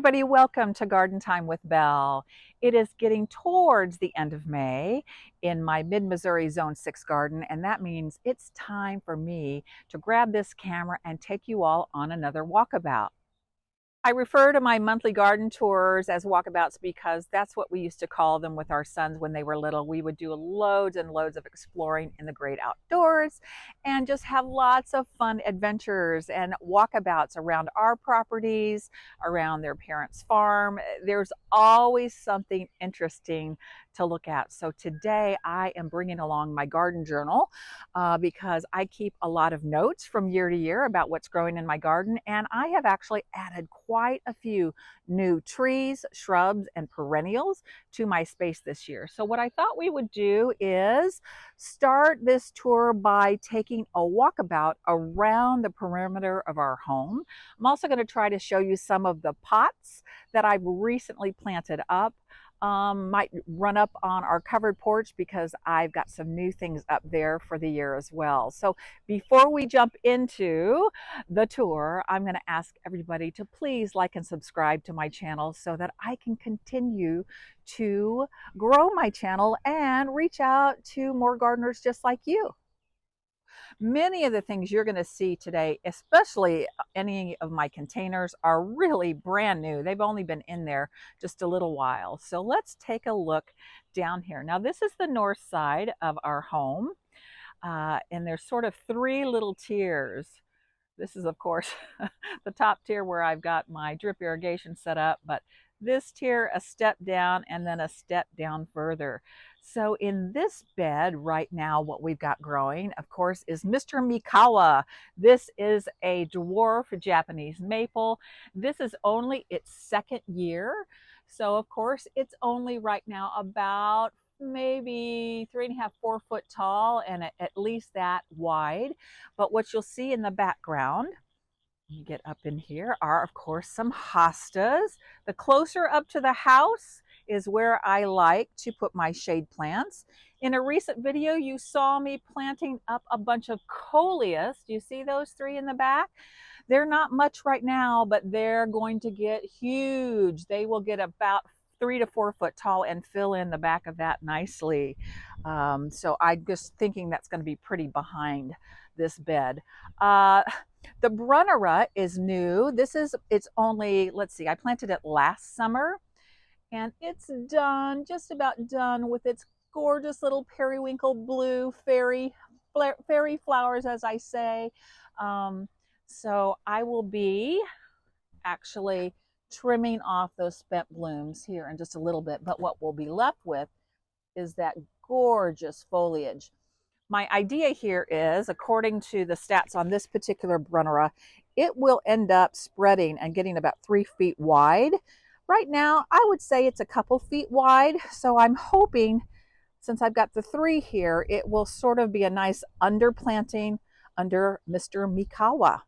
everybody, welcome to Garden Time with Belle. It is getting towards the end of May in my mid-Missouri Zone 6 garden, and that means it's time for me to grab this camera and take you all on another walkabout. I refer to my monthly garden tours as walkabouts because that's what we used to call them with our sons when they were little. We would do loads and loads of exploring in the great outdoors and just have lots of fun adventures and walkabouts around our properties, around their parents' farm. There's always something interesting to look at. So today I am bringing along my garden journal because I keep a lot of notes from year to year about what's growing in my garden, and I have actually added quite a few new trees, shrubs, and perennials to my space this year. So what I thought we would do is start this tour by taking a walkabout around the perimeter of our home. I'm also going to try to show you some of the pots that I've recently planted up. Might run up on our covered porch because I've got some new things up there for the year as well. So before we jump into the tour, I'm going to ask everybody to please like and subscribe to my channel so that I can continue to grow my channel and reach out to more gardeners just like you. Many of the things you're going to see today, especially any of my containers, are really brand new. They've only been in there just a little while. So let's take a look down here. Now this is the north side of our home, and there's sort of three little tiers. This is, of course, the top tier where I've got my drip irrigation set up, but this tier a step down and then a step down further. So in this bed right now, what we've got growing, of course, is Mr. Mikawa. This is a dwarf Japanese maple. This is only its second year. So of course, it's only right now about maybe 3.5, 4 foot tall and at least that wide. But what you'll see in the background, you get up in here, are of course some hostas. The closer up to the house is where I like to put my shade plants. In a recent video, you saw me planting up a bunch of coleus. Do you see those three in the back? They're not much right now, but they're going to get huge. They will get about 3 to 4 foot tall and fill in the back of that nicely. So I'm just thinking that's going to be pretty behind this bed. The Brunnera is new. It's only, let's see, I planted it last summer and it's done, just about done with its gorgeous little periwinkle blue fairy flowers, as I say. So I will be actually trimming off those spent blooms here in just a little bit, but what we'll be left with is that gorgeous foliage. My idea here is, according to the stats on this particular Brunnera, it will end up spreading and getting about 3 feet wide. Right now, I would say it's a couple feet wide, so I'm hoping, since I've got the 3 here, it will sort of be a nice underplanting under Mr. Mikawa.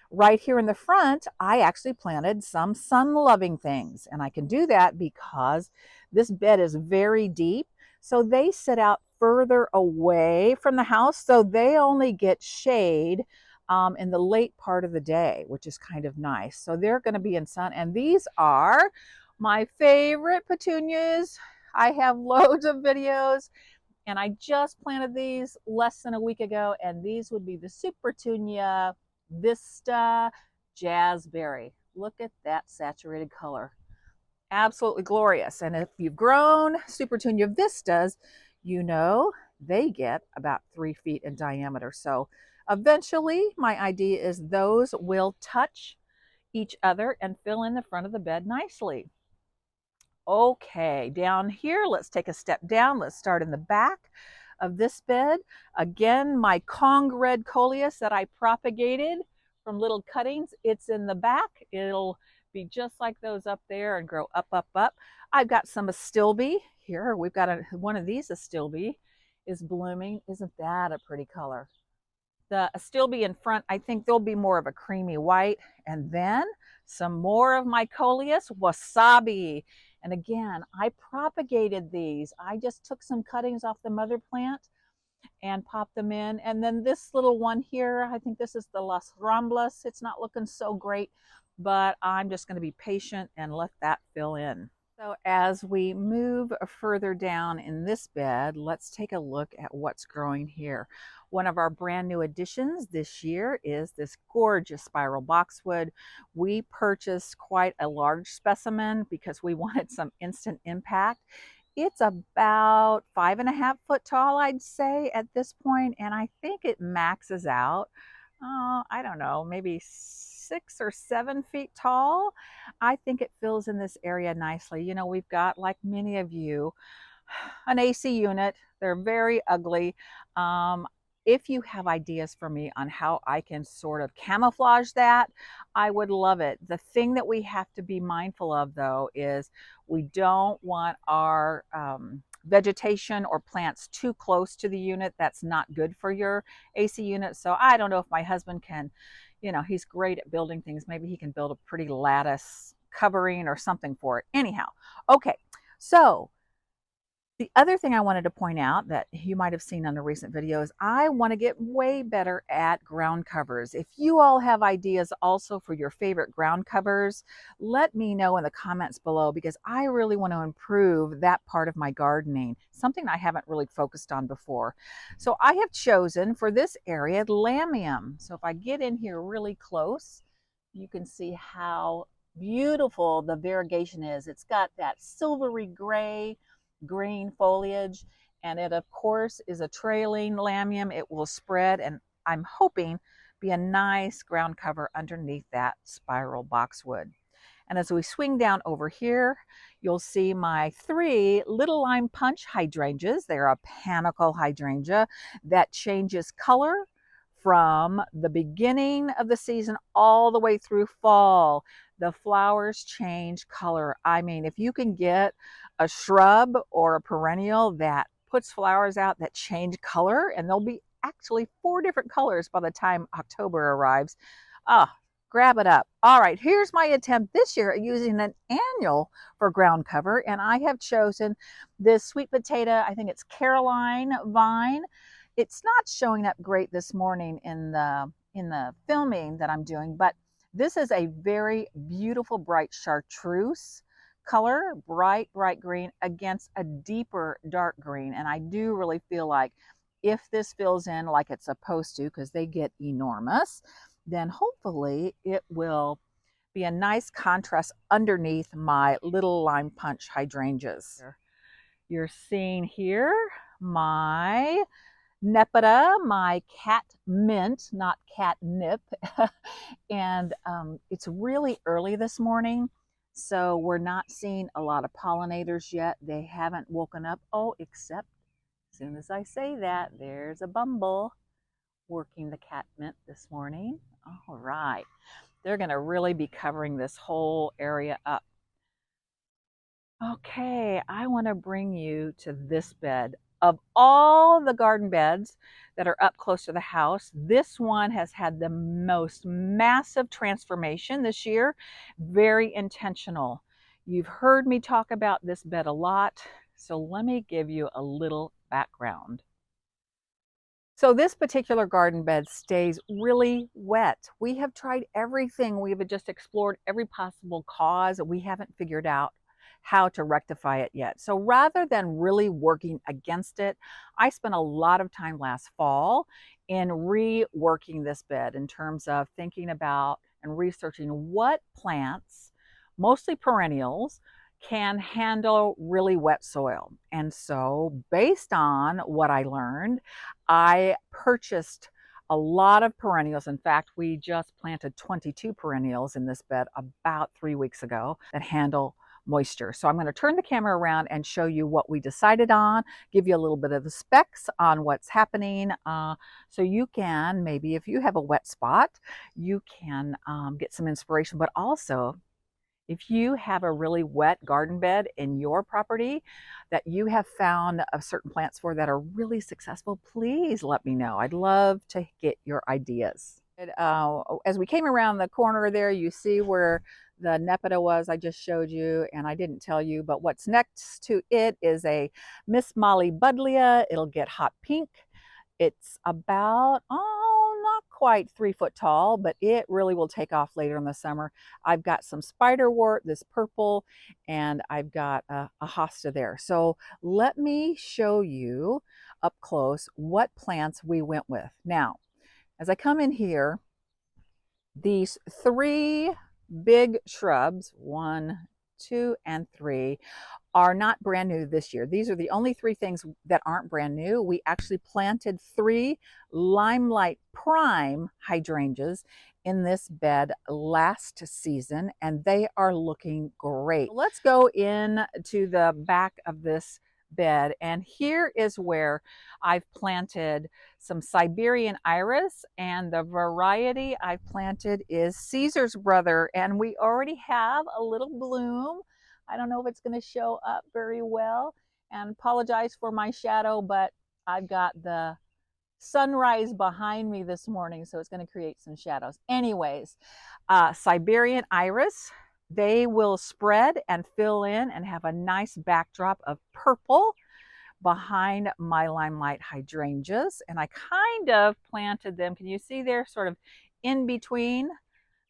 Right here in the front, I actually planted some sun-loving things, and I can do that because this bed is very deep, so they sit out further away from the house, so they only get shade in the late part of the day, which is kind of nice. So they're going to be in sun, and these are my favorite petunias. I have loads of videos, and I just planted these less than a week ago, and these would be the Supertunia Vista Jazzberry. Look at that saturated color. Absolutely glorious. And if you've grown Supertunia Vistas, you know they get about 3 feet in diameter. So eventually my idea is those will touch each other and fill in the front of the bed nicely. Okay, down here, let's take a step down. Let's start in the back of this bed. Again, my Kong red coleus that I propagated from little cuttings, it's in the back. It'll be just like those up there and grow up, up, up. I've got some astilbe here. We've got one of these astilbe is blooming. Isn't that a pretty color? The astilbe in front, I think they'll be more of a creamy white. And then some more of my coleus, wasabi. And again, I propagated these. I just took some cuttings off the mother plant and popped them in. And then this little one here, I think this is the Las Ramblas. It's not looking so great, but I'm just going to be patient and let that fill in. So as we move further down in this bed, let's take a look at what's growing here. One of our brand new additions this year is this gorgeous spiral boxwood. We purchased quite a large specimen because we wanted some instant impact. It's about 5.5 foot tall, I'd say, at this point, and I think it maxes out, I don't know, maybe 6 or 7 feet tall. I think it fills in this area nicely. You know, we've got, like many of you, an AC unit. They're very ugly. Um, if you have ideas for me on how I can sort of camouflage that, I would love it. The thing that we have to be mindful of, though, is we don't want our vegetation or plants too close to the unit. That's not good for your AC unit. So I don't know if my husband can, you know, he's great at building things. Maybe he can build a pretty lattice covering or something for it. Anyhow, okay, so the other thing I wanted to point out that you might have seen on a recent video is I want to get way better at ground covers. If you all have ideas also for your favorite ground covers, let me know in the comments below, because I really want to improve that part of my gardening, something I haven't really focused on before. So I have chosen for this area lamium. So if I get in here really close, you can see how beautiful the variegation is. It's got that silvery gray, green foliage, and it of course is a trailing lamium. It will spread, and I'm hoping be a nice ground cover underneath that spiral boxwood. And as we swing down over here, you'll see my 3 little lime punch hydrangeas. They're a panicle hydrangea that changes color from the beginning of the season all the way through fall. The flowers change color. I mean, if you can get a shrub or a perennial that puts flowers out that change color, and there'll be actually 4 different colors by the time October arrives, grab it up. All right, here's my attempt this year at using an annual for ground cover, and I have chosen this sweet potato, I think it's Caroline vine. It's not showing up great this morning in the filming that I'm doing, but this is a very beautiful bright chartreuse color, bright green against a deeper dark green. And I do really feel like if this fills in like it's supposed to, because they get enormous, then hopefully it will be a nice contrast underneath my little lime punch hydrangeas. You're seeing here my Nepeta, my cat mint, not catnip. And it's really early this morning, so we're not seeing a lot of pollinators yet. They haven't woken up. Oh, except as soon as I say that, there's a bumble working the cat mint this morning. All right. They're going to really be covering this whole area up. Okay, I want to bring you to this bed. Of all the garden beds that are up close to the house, this one has had the most massive transformation this year. Very intentional. You've heard me talk about this bed a lot, so let me give you a little background. So this particular garden bed stays really wet. We have tried everything. We have just explored every possible cause. We haven't figured out how to rectify it yet. So rather than really working against it, I spent a lot of time last fall in reworking this bed in terms of thinking about and researching what plants, mostly perennials, can handle really wet soil. And so based on what I learned, I purchased a lot of perennials. In fact, we just planted 22 perennials in this bed about 3 weeks ago that handle moisture. So I'm going to turn the camera around and show you what we decided on, give you a little bit of the specs on what's happening, so you can, maybe if you have a wet spot, you can get some inspiration. But also, if you have a really wet garden bed in your property that you have found certain plants for that are really successful, please let me know. I'd love to get your ideas. As we came around the corner there, you see where the Nepeta was I just showed you, and I didn't tell you, but what's next to it is a Miss Molly Buddleia. It'll get hot pink. It's about, oh, not quite 3 foot tall, but it really will take off later in the summer. I've got some spiderwort, this purple, and I've got a hosta there. So let me show you up close what plants we went with. Now, as I come in here, these three big shrubs, 1, 2, and 3, are not brand new this year. These are the only 3 things that aren't brand new. We actually planted 3 Limelight Prime hydrangeas in this bed last season, and they are looking great. Let's go in to the back of this bed, and here is where I've planted some Siberian iris, and the variety I've planted is Caesar's brother, and we already have a little bloom. I don't know if it's going to show up very well, and apologize for my shadow, but I've got the sunrise behind me this morning, so it's going to create some shadows. Anyways, Siberian iris, they will spread and fill in and have a nice backdrop of purple behind my Limelight hydrangeas, and I kind of planted them. Can you see they're sort of in between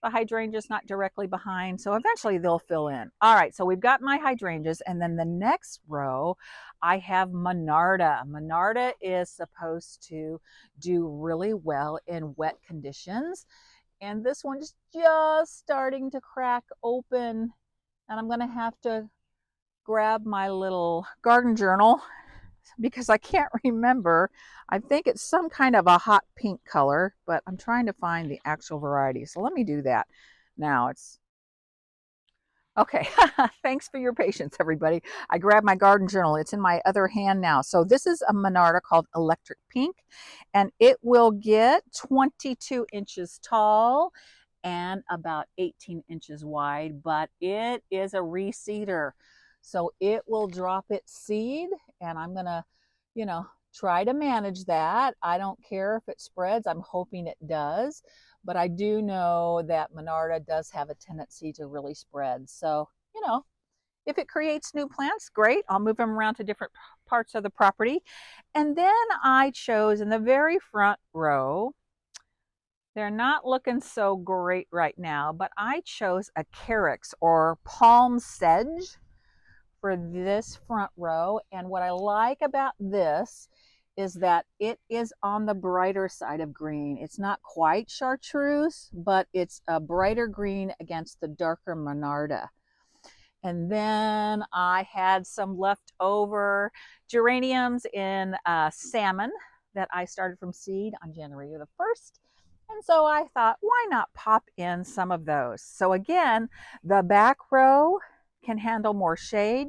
the hydrangeas, not directly behind, so eventually they'll fill in. All right, so we've got my hydrangeas, and then the next row I have Monarda. Monarda is supposed to do really well in wet conditions, and this one's just starting to crack open, and I'm gonna have to grab my little garden journal because I can't remember. I think it's some kind of a hot pink color, but I'm trying to find the actual variety. So let me do that. Now it's okay. Thanks for your patience, everybody. I grabbed my garden journal. It's in my other hand now. So this is a Monarda called Electric Pink, and it will get 22 inches tall and about 18 inches wide, but it is a reseeder. So it will drop its seed, and I'm gonna, try to manage that. I don't care if it spreads. I'm hoping it does, but I do know that Monarda does have a tendency to really spread. So, if it creates new plants, great. I'll move them around to different parts of the property. And then I chose in the very front row, they're not looking so great right now, but I chose a carex or palm sedge for this front row. And what I like about this is that it is on the brighter side of green. It's not quite chartreuse, but it's a brighter green against the darker Monarda. And then I had some leftover geraniums in salmon that I started from seed on January the 1st. And so I thought, why not pop in some of those? So again, the back row can handle more shade.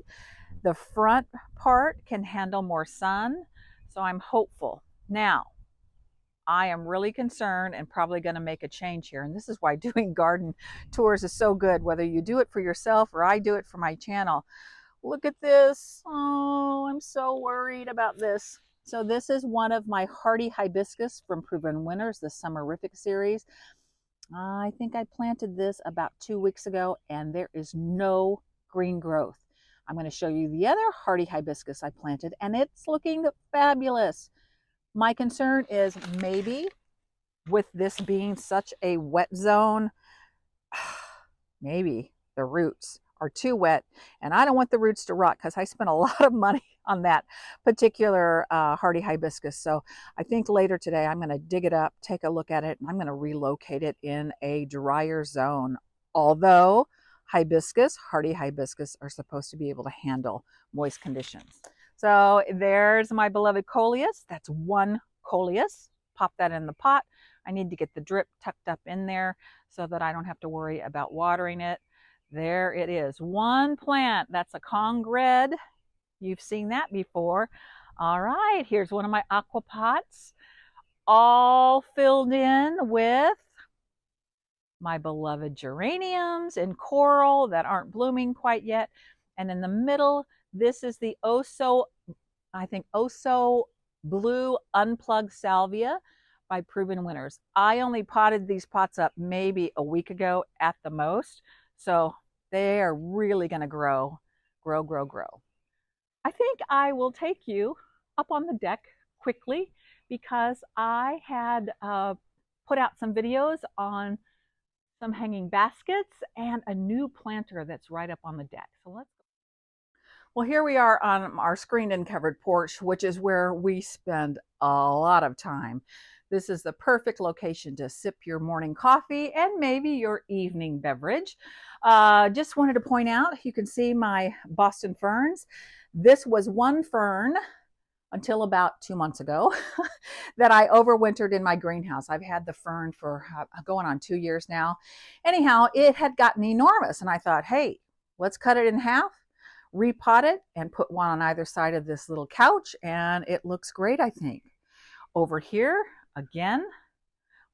The front part can handle more sun. So I'm hopeful. Now, I am really concerned and probably going to make a change here. And this is why doing garden tours is so good, whether you do it for yourself or I do it for my channel. Look at this. Oh, I'm so worried about this. So this is one of my hardy hibiscus from Proven Winners, the Summerific series. I think I planted this about 2 weeks ago, and there is no green growth. I'm going to show you the other hardy hibiscus I planted, and it's looking fabulous. My concern is maybe with this being such a wet zone, maybe the roots are too wet, and I don't want the roots to rot because I spent a lot of money on that particular hardy hibiscus. So I think later today I'm going to dig it up, take a look at it, and I'm going to relocate it in a drier zone. Although hardy hibiscus are supposed to be able to handle moist conditions. So there's my beloved coleus. That's one coleus. Pop that in the pot. I need to get the drip tucked up in there so that I don't have to worry about watering it. There it is. One plant. That's a Kong red. You've seen that before. All right, here's one of my aqua pots, all filled in with my beloved geraniums and coral that aren't blooming quite yet. And in the middle, this is the Oso Blue Unplugged Salvia by Proven Winners. I only potted these pots up maybe a week ago at the most, so they are really going to grow. I think I will take you up on the deck quickly because I had put out some videos on some hanging baskets and a new planter that's right up on the deck. So let's go. Well, here we are on our screened and covered porch, which is where we spend a lot of time. This is the perfect location to sip your morning coffee and maybe your evening beverage. Just wanted to point out, you can see my Boston ferns. This was one fern until about 2 months ago that I overwintered in my greenhouse. I've had the fern for going on 2 years now. Anyhow, it had gotten enormous and I thought, hey, let's cut it in half, repot it, and put one on either side of this little couch, and it looks great, I think. Over here, again,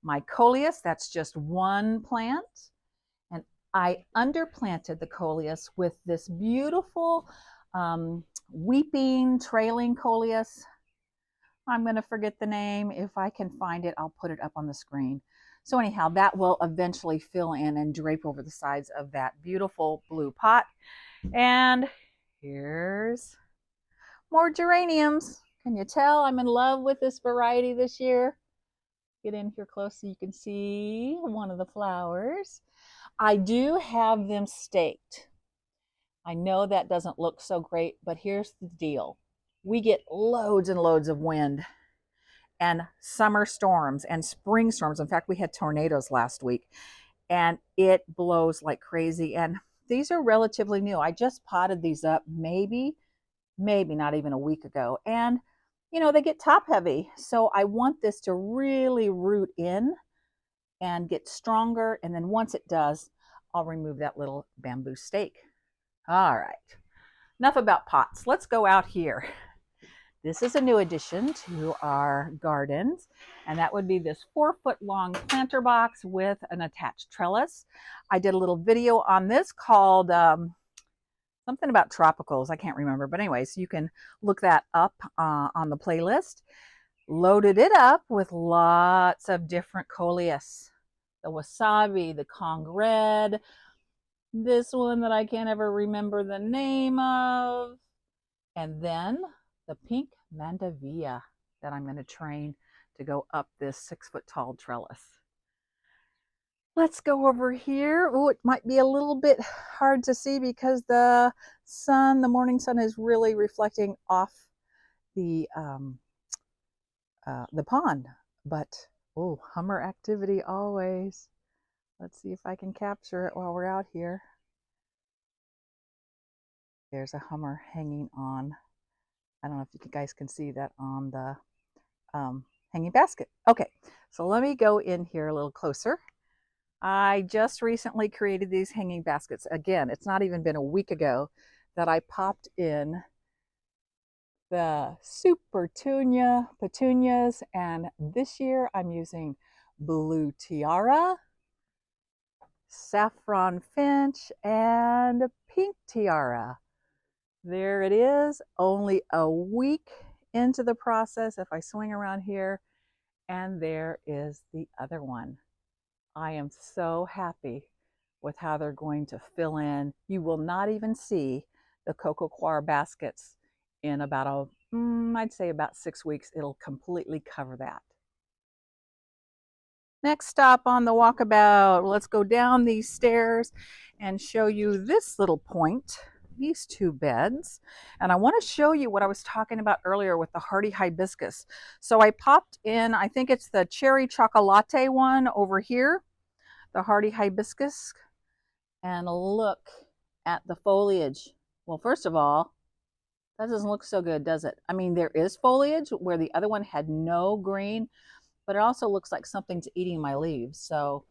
my coleus, that's just one plant. And I underplanted the coleus with this beautiful weeping, trailing coleus. I'm going to forget the name. If I can find it, I'll put it up on the screen. So anyhow, that will eventually fill in and drape over the sides of that beautiful blue pot. And here's more geraniums. Can you tell I'm in love with this variety this year? Get in here close so you can see one of the flowers. I do have them staked. I know that doesn't look so great, but here's the deal. We get loads and loads of wind and summer storms and spring storms. In fact, we had tornadoes last week and it blows like crazy. And these are relatively new. I just potted these up maybe not even a week ago. And, you know, they get top heavy. So I want this to really root in and get stronger. And then once it does, I'll remove that little bamboo stake. All right, enough about pots. Let's go out here. This is a new addition to our gardens, and that would be this 4-foot long planter box with an attached trellis. I did a little video on this called something about tropicals. I can't remember, but anyways, you can look that up on the playlist. Loaded it up with lots of different coleus. The wasabi, the Kong red, this one that I can't ever remember the name of, and then the pink mandevilla that I'm going to train to go up this 6-foot tall trellis. Let's go over here. Oh, it might be a little bit hard to see because the sun, the morning sun, is really reflecting off the pond. But oh, hummer activity always. Let's see if I can capture it while we're out here. There's a hummer hanging on. I don't know if you guys can see that on the hanging basket. Okay, so let me go in here a little closer. I just recently created these hanging baskets. Again, it's not even been a week ago that I popped in the super petunias, and this year I'm using blue tiara, saffron finch, and pink tiara. There it is, only a week into the process. If I swing around here, and there is the other one. I am so happy with how they're going to fill in. You will not even see the coco coir baskets in about I'd say about 6 weeks. It'll completely cover that. Next stop on the walkabout, let's go down these stairs and show you this little point, these 2 beds. And I want to show you what I was talking about earlier with the hardy hibiscus. So I popped in, I think it's the cherry chocolate one over here, the hardy hibiscus, and look at the foliage. Well, first of all, that doesn't look so good, does it? I mean, there is foliage where the other one had no green, but it also looks like something's eating my leaves. So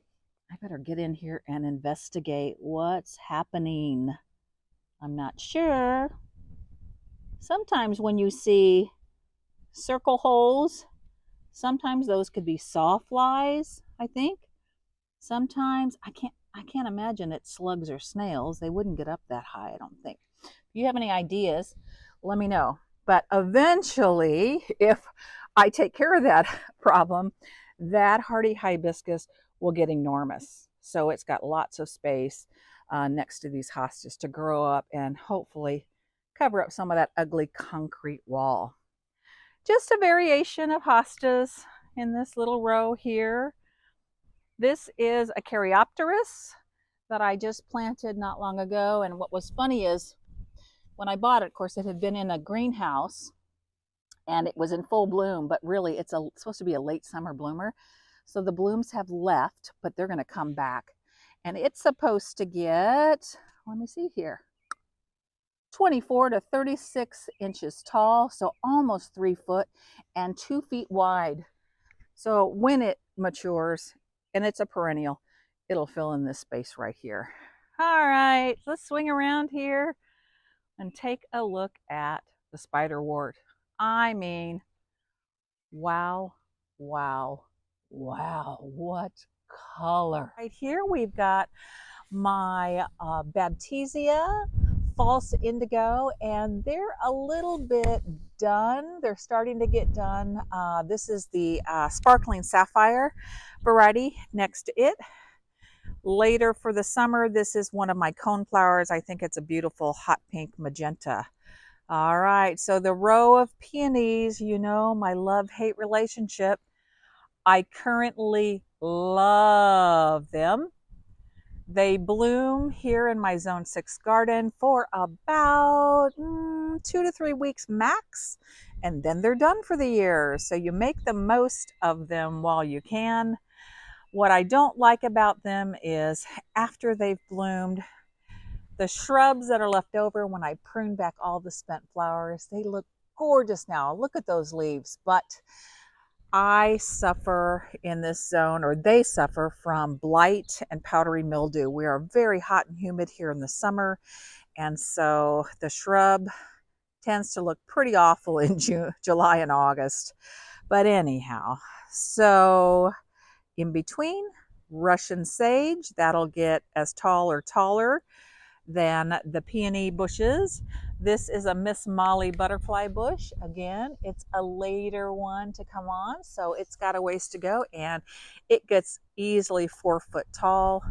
I better get in here and investigate what's happening. I'm not sure. Sometimes when you see circle holes, sometimes those could be sawflies, I think. Sometimes I can't imagine it's slugs or snails. They wouldn't get up that high, I don't think. If you have any ideas, let me know. But eventually, if I take care of that problem, that hardy hibiscus will get enormous. So it's got lots of space next to these hostas to grow up and hopefully cover up some of that ugly concrete wall. Just a variation of hostas in this little row here. This is a Caryopteris that I just planted not long ago. And what was funny is when I bought it, of course, it had been in a greenhouse and it was in full bloom, but really it's supposed to be a late summer bloomer. So the blooms have left, but they're going to come back. And it's supposed to get, let me see here, 24 to 36 inches tall, so almost 3 foot, and 2 feet wide. So when it matures, and it's a perennial, it'll fill in this space right here. All right, let's swing around here and take a look at the spiderwort. I mean, wow, wow, wow, what color. Right here we've got my Baptisia false indigo, and they're a little bit done. They're starting to get done. This is the sparkling sapphire variety next to it. Later for the summer, this is one of my cone flowers. I think it's a beautiful hot pink magenta. All right, so the row of peonies, you know, my love-hate relationship. I currently love them. They bloom here in my Zone 6 garden for about 2 to 3 weeks max, and then they're done for the year. So you make the most of them while you can. What I don't like about them is after they've bloomed, the shrubs that are left over when I prune back all the spent flowers, they look gorgeous now. Look at those leaves. But I suffer in this zone, or they suffer from blight and powdery mildew. We are very hot and humid here in the summer, and so the shrub tends to look pretty awful in July and August. But anyhow, so in between, Russian sage, that'll get as tall or taller than the peony bushes. This is a Miss Molly butterfly bush. Again, it's a later one to come on, so it's got a ways to go, and it gets easily 4 foot tall.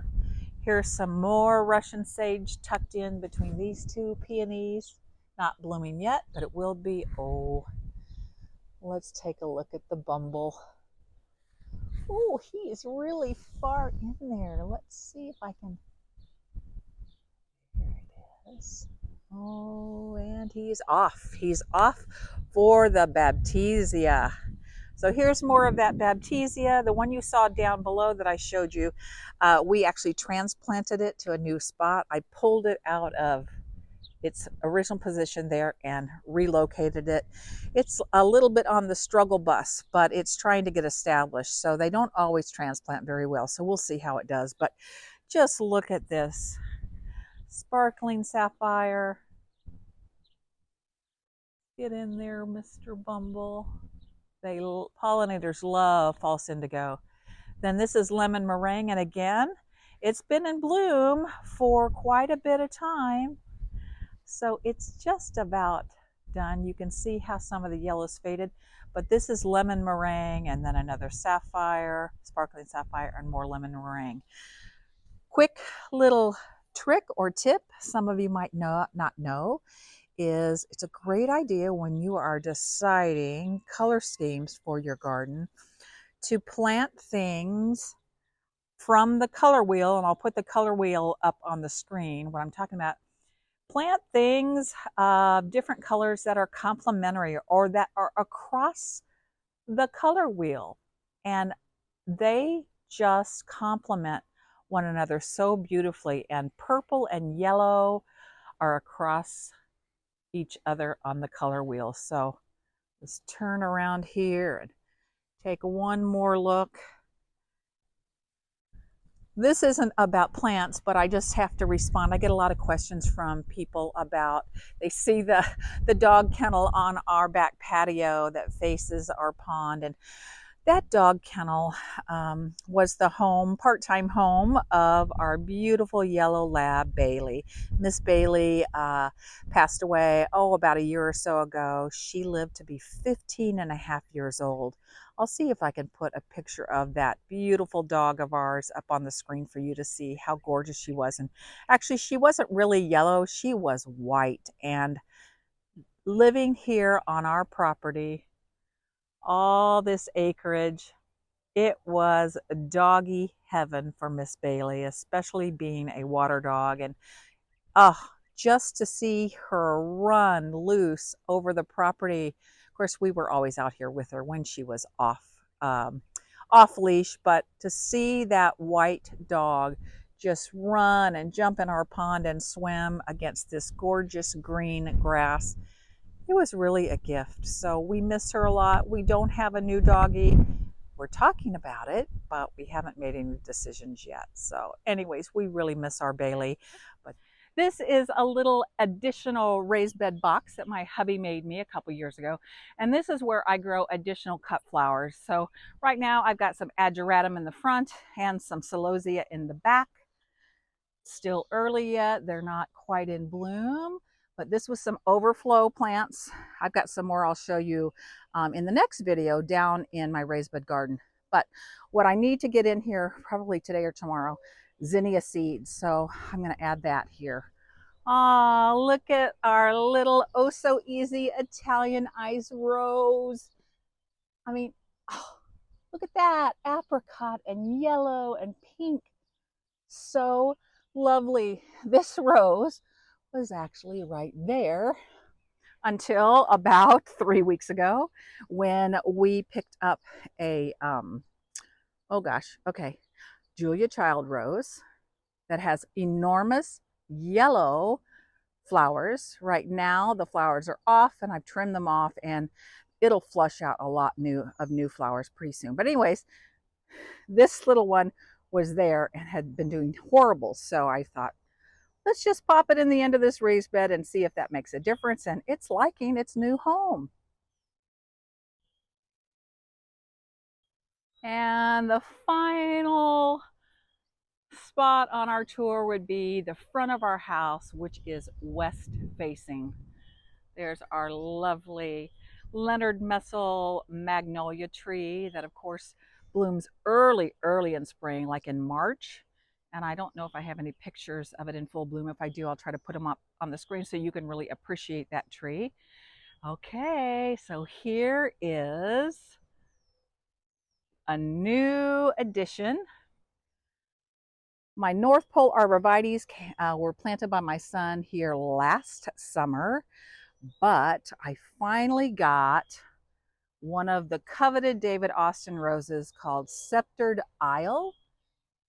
Here's some more Russian sage tucked in between these two peonies. Not blooming yet, but it will be. Oh, let's take a look at the bumble. Oh, he is really far in there. Let's see if I can. There it is. Oh, and he's off. He's off for the Baptisia. So here's more of that Baptisia. The one you saw down below that I showed you, we actually transplanted it to a new spot. I pulled it out of its original position there and relocated it. It's a little bit on the struggle bus, but it's trying to get established. So they don't always transplant very well. So we'll see how it does. But just look at this. Sparkling sapphire. Get in there, Mr. Bumble. Pollinators love false indigo. Then this is lemon meringue, and again, it's been in bloom for quite a bit of time. So it's just about done. You can see how some of the yellow's faded, but this is lemon meringue, and then another sapphire, sparkling sapphire, and more lemon meringue. Quick little trick or tip some of you might not know is it's a great idea when you are deciding color schemes for your garden to plant things from the color wheel, and I'll put the color wheel up on the screen. What I'm talking about, plant things different colors that are complementary or that are across the color wheel, and they just complement one another so beautifully, and purple and yellow are across each other on the color wheel. So let's turn around here and take one more look. This isn't about plants, but I just have to respond. I get a lot of questions from people about, they see the dog kennel on our back patio that faces our pond, and that dog kennel was the home, part-time home of our beautiful yellow lab, Bailey. Miss Bailey passed away, about a year or so ago. She lived to be 15 and a half years old. I'll see if I can put a picture of that beautiful dog of ours up on the screen for you to see how gorgeous she was. And actually, she wasn't really yellow, she was white. And living here on our property, all this acreage. It was doggy heaven for Miss Bailey, especially being a water dog. And oh, just to see her run loose over the property. Of course, we were always out here with her when she was um, off leash, but to see that white dog just run and jump in our pond and swim against this gorgeous green grass, it was really a gift. So we miss her a lot. We don't have a new doggie. We're talking about it, but we haven't made any decisions yet. So anyways, we really miss our Bailey. But this is a little additional raised bed box that my hubby made me a couple years ago. And this is where I grow additional cut flowers. So right now I've got some ageratum in the front and some celosia in the back. Still early yet, they're not quite in bloom, but this was some overflow plants. I've got some more I'll show you in the next video down in my raised bed garden. But what I need to get in here probably today or tomorrow, zinnia seeds. So I'm going to add that here. Oh, look at our little oh so easy Italian ice rose. I mean, oh, look at that, apricot and yellow and pink. So lovely. This rose was actually right there until about 3 weeks ago when we picked up a, oh gosh, okay, Julia Child rose that has enormous yellow flowers. Right now the flowers are off and I've trimmed them off and it'll flush out a lot of new flowers pretty soon. But anyways, this little one was there and had been doing horrible. So I thought, let's just pop it in the end of this raised bed and see if that makes a difference. And it's liking its new home. And the final spot on our tour would be the front of our house, which is west facing. There's our lovely Leonard Messel magnolia tree that of course blooms early in spring, like in March. And I don't know if I have any pictures of it in full bloom. If I do, I'll try to put them up on the screen so you can really appreciate that tree. Okay, so here is a new addition. My North Pole arborvitaes were planted by my son here last summer, but I finally got one of the coveted David Austin roses called Sceptered Isle,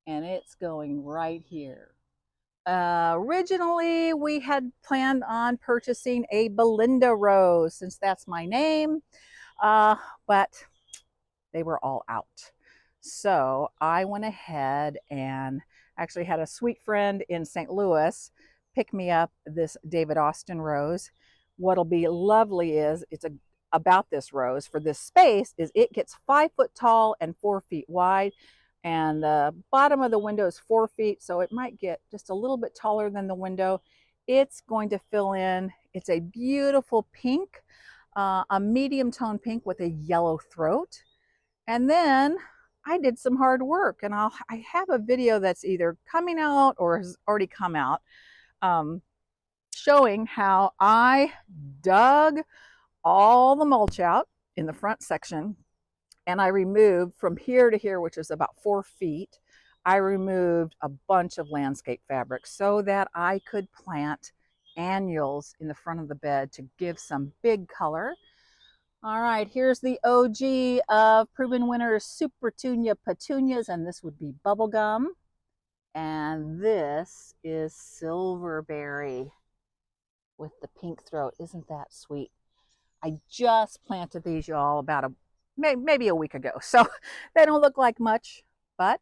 and it's going right here. Originally, we had planned on purchasing a Belinda rose, since that's my name, but they were all out. So I went ahead and actually had a sweet friend in St. Louis pick me up this David Austin rose. What'll be lovely is about this rose for this space is it gets 5 foot tall and 4 feet wide, and the bottom of the window is 4 feet, so it might get just a little bit taller than the window. It's going to fill in. It's a beautiful pink, a medium tone pink with a yellow throat. And then I did some hard work, and I have a video that's either coming out or has already come out, showing how I dug all the mulch out in the front section, and I removed from here to here, which is about 4 feet, I removed a bunch of landscape fabric so that I could plant annuals in the front of the bed to give some big color. All right, here's the OG of Proven Winners Super Petunias, and this would be bubblegum. And this is Silverberry with the pink throat. Isn't that sweet? I just planted these, y'all, about maybe a week ago. So they don't look like much, but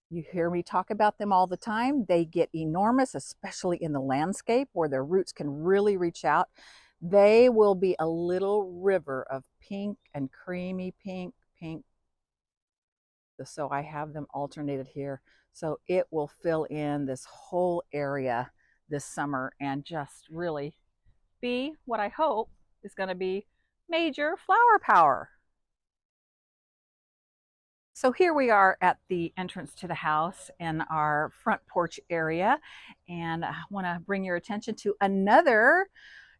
you hear me talk about them all the time. They get enormous, especially in the landscape where their roots can really reach out. They will be a little river of pink and creamy pink. So I have them alternated here. So it will fill in this whole area this summer and just really be what I hope is going to be major flower power. So here we are at the entrance to the house in our front porch area, and I want to bring your attention to another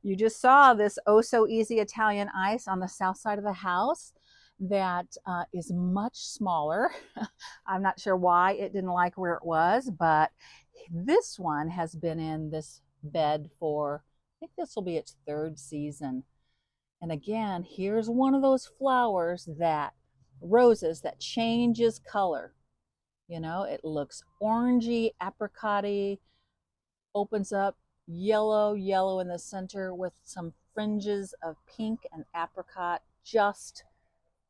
You just saw this oh so easy Italian ice on the south side of the house that is much smaller. I'm not sure why it didn't like where it was, but this one has been in this bed for, I think this will be its third season. And again, here's one of those flowers that, roses that changes color. You know, it looks orangey, apricot-y, opens up yellow, yellow in the center with some fringes of pink and apricot. Just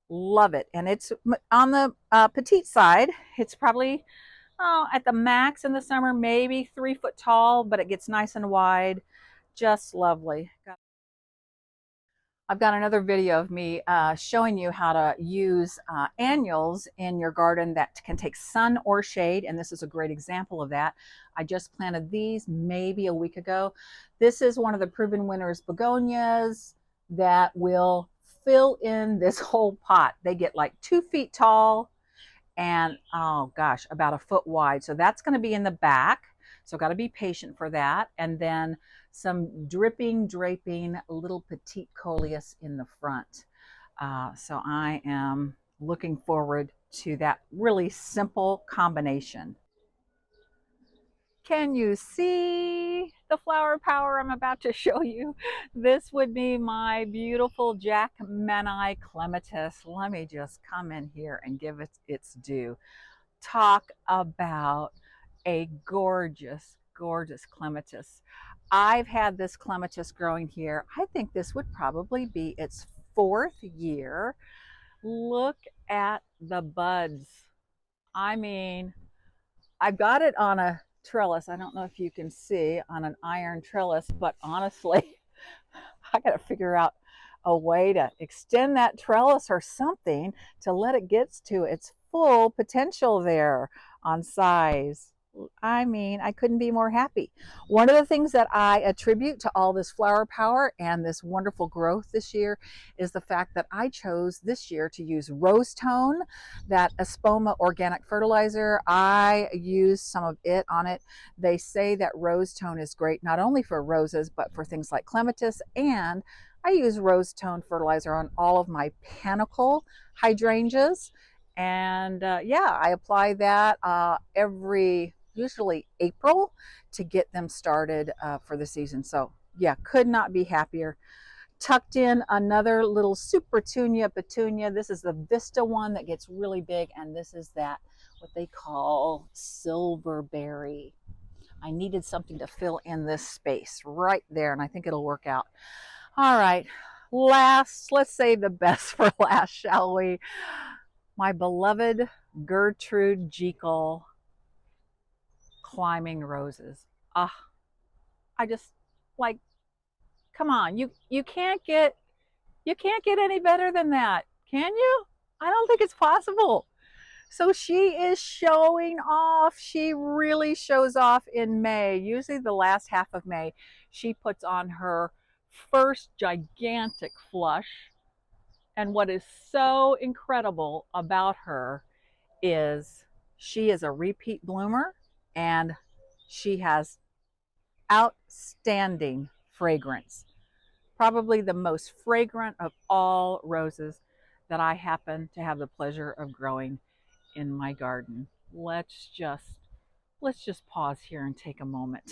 love it. And it's on the petite side. It's probably at the max in the summer, maybe 3 foot tall, but it gets nice and wide. Just lovely. I've got another video of me showing you how to use annuals in your garden that can take sun or shade, and this is a great example of that. I just planted these maybe a week ago. This is one of the proven winners begonias that will fill in this whole pot. They get like 2 feet tall and oh gosh, about a foot wide. So that's going to be in the back. So got to be patient for that. And then some dripping, draping little petite coleus in the front. So I am looking forward to that really simple combination. Can you see the flower power I'm about to show you? This would be my beautiful Jackmanii clematis. Let me just come in here and give it its due. Talk about a gorgeous, gorgeous clematis. I've had this clematis growing here. I think this would probably be its 4th year. Look at the buds. I mean, I got it on a trellis. I don't know if you can see, on an iron trellis, but honestly, I got to figure out a way to extend that trellis or something to let it get to its full potential there on size. I mean, I couldn't be more happy. One of the things that I attribute to all this flower power and this wonderful growth this year is the fact that I chose this year to use Rose Tone, that Espoma organic fertilizer. I used some of it on it. They say that Rose Tone is great not only for roses, but for things like clematis, and I use Rose Tone fertilizer on all of my panicle hydrangeas. And yeah, I apply that usually April to get them started for the season. So yeah, could not be happier. Tucked in another little Supertunia petunia. This is the Vista one that gets really big, and this is that what they call silverberry. I needed something to fill in this space right there, and I think it'll work out. All right, let's save the best for last, shall we? My beloved Gertrude Jekyll climbing roses. I just, like, come on, you can't get any better than that, can you? I don't think it's possible. So she is showing off. She really shows off in May. Usually the last half of May, she puts on her first gigantic flush. And what is so incredible about her is she is a repeat bloomer, and she has outstanding fragrance. Probably the most fragrant of all roses that I happen to have the pleasure of growing in my garden. Let's just pause here and take a moment.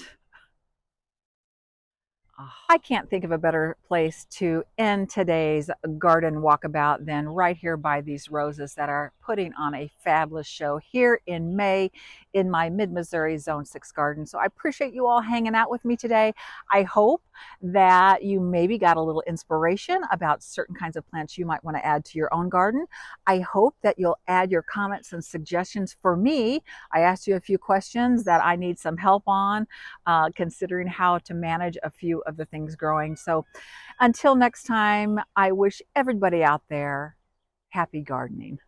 I can't think of a better place to end today's garden walkabout than right here by these roses that are putting on a fabulous show here in May in my Mid-Missouri Zone 6 garden. So I appreciate you all hanging out with me today. I hope that you maybe got a little inspiration about certain kinds of plants you might want to add to your own garden. I hope that you'll add your comments and suggestions for me. I asked you a few questions that I need some help on, considering how to manage a few of the things growing. So until next time, I wish everybody out there happy gardening.